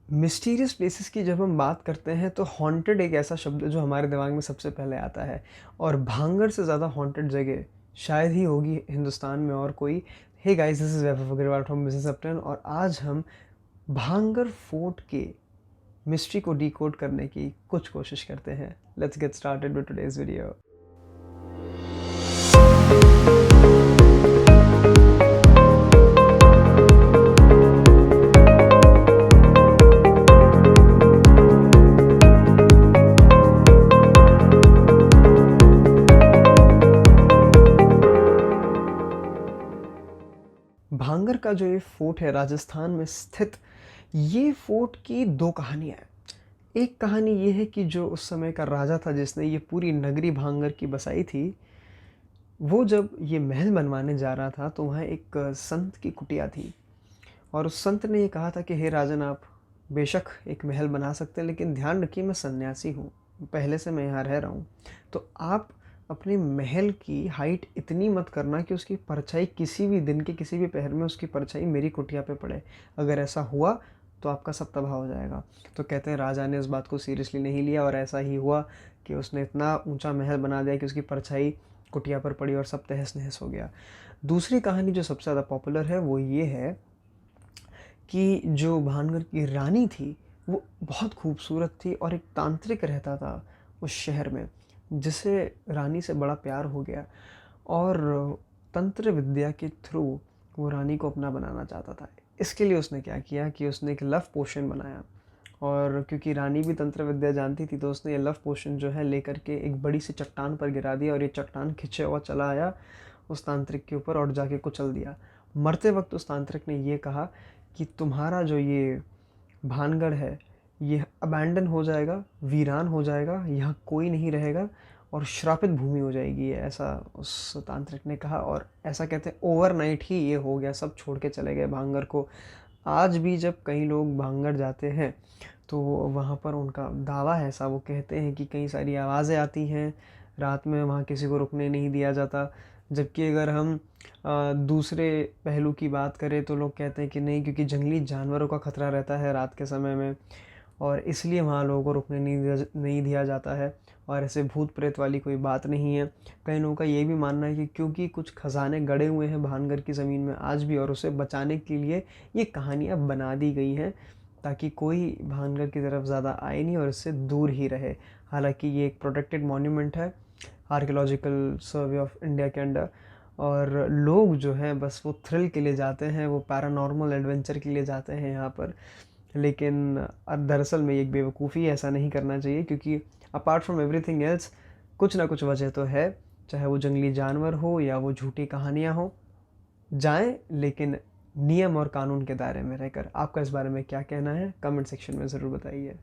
Mysterious places की जब हम बात करते हैं तो हॉन्टेड एक ऐसा शब्द है जो हमारे दिमाग में सबसे पहले आता है। और भांगड़ से ज़्यादा हॉन्टेड जगह शायद ही होगी हिंदुस्तान में और कोई। Hey guys, this is Vaibhav Agrawal from business upturn और आज हम भांगड़ फोर्ट के मिस्ट्री को डिकोड करने की कुछ कोशिश करते हैं। Let's get started with today's video. Bhangarh का जो ये फोर्ट है राजस्थान में स्थित, ये फोर्ट की दो कहानियाँ हैं। एक कहानी ये है कि जो उस समय का राजा था जिसने ये पूरी नगरी भांगड़ की बसाई थी, वो जब ये महल बनवाने जा रहा था तो वहाँ एक संत की कुटिया थी। और उस संत ने ये कहा था कि हे राजन, आप बेशक एक महल बना सकते हैं, लेकिन ध्यान रखिए मैं सन्यासी हूँ, पहले से मैं यहाँ रह रहा हूँ, तो आप अपने महल की हाइट इतनी मत करना कि उसकी परछाई किसी भी दिन के किसी भी पहर में उसकी परछाई मेरी कुटिया पे पड़े। अगर ऐसा हुआ तो आपका सब तबाह हो जाएगा। तो कहते हैं राजा ने इस बात को सीरियसली नहीं लिया और ऐसा ही हुआ कि उसने इतना ऊंचा महल बना दिया कि उसकी परछाई कुटिया पर पड़ी और सब तहस नहस हो गया। दूसरी कहानी जो सबसे ज़्यादा पॉपुलर है वो ये है कि जो भानगढ़ की रानी थी वो बहुत खूबसूरत थी और एक तांत्रिक रहता था उस शहर में, जिसे रानी से बड़ा प्यार हो गया और तंत्र विद्या के थ्रू वो रानी को अपना बनाना चाहता था। इसके लिए उसने क्या किया कि उसने एक लव पोशन बनाया। और क्योंकि रानी भी तंत्र विद्या जानती थी तो उसने ये लव पोशन जो है लेकर के एक बड़ी सी चट्टान पर गिरा दिया और ये चट्टान खिंचे हुआ चला आया उस तांत्रिक के ऊपर और जाके कुचल दिया। मरते वक्त उस तांत्रिक ने ये कहा कि तुम्हारा जो ये भानगढ़ है ये अबैंडन हो जाएगा, वीरान हो जाएगा, यहाँ कोई नहीं रहेगा और श्रापित भूमि हो जाएगी, ऐसा उस तांत्रिक ने कहा। और ऐसा कहते हैं ओवरनाइट ही ये हो गया, सब छोड़ के चले गए भांगड़ को। आज भी जब कई लोग भांगड़ जाते हैं तो वहाँ पर उनका दावा है ऐसा, वो कहते हैं कि कई सारी आवाज़ें आती हैं रात में, वहाँ किसी को रुकने नहीं दिया जाता। जबकि अगर हम दूसरे पहलू की बात करें तो लोग कहते हैं कि नहीं, क्योंकि जंगली जानवरों का खतरा रहता है रात के समय में और इसलिए वहाँ लोगों को रुकने नहीं दिया जाता है। और ऐसे भूत प्रेत वाली कोई बात नहीं है। कई लोगों का ये भी मानना है कि क्योंकि कुछ खजाने गड़े हुए हैं भानगढ़ की ज़मीन में आज भी और उसे बचाने के लिए ये कहानियाँ बना दी गई हैं ताकि कोई भानगढ़ की तरफ ज़्यादा आए नहीं और इससे दूर ही रहे। हालांकि ये एक प्रोटेक्टेड मॉन्यूमेंट है आर्कियोलॉजिकल सर्वे ऑफ इंडिया के अंडर, और लोग जो हैं बस वो थ्रिल के लिए जाते हैं, वो पैरानॉर्मल एडवेंचर के लिए जाते हैं यहाँ पर। लेकिन दरअसल में एक बेवकूफ़ी, ऐसा नहीं करना चाहिए क्योंकि अपार्ट फ्रॉम एवरीथिंग एल्स कुछ ना कुछ वजह तो है, चाहे वो जंगली जानवर हो या वो झूठी कहानियाँ हो। जाएं लेकिन नियम और कानून के दायरे में रहकर। आपका इस बारे में क्या कहना है कमेंट सेक्शन में ज़रूर बताइए।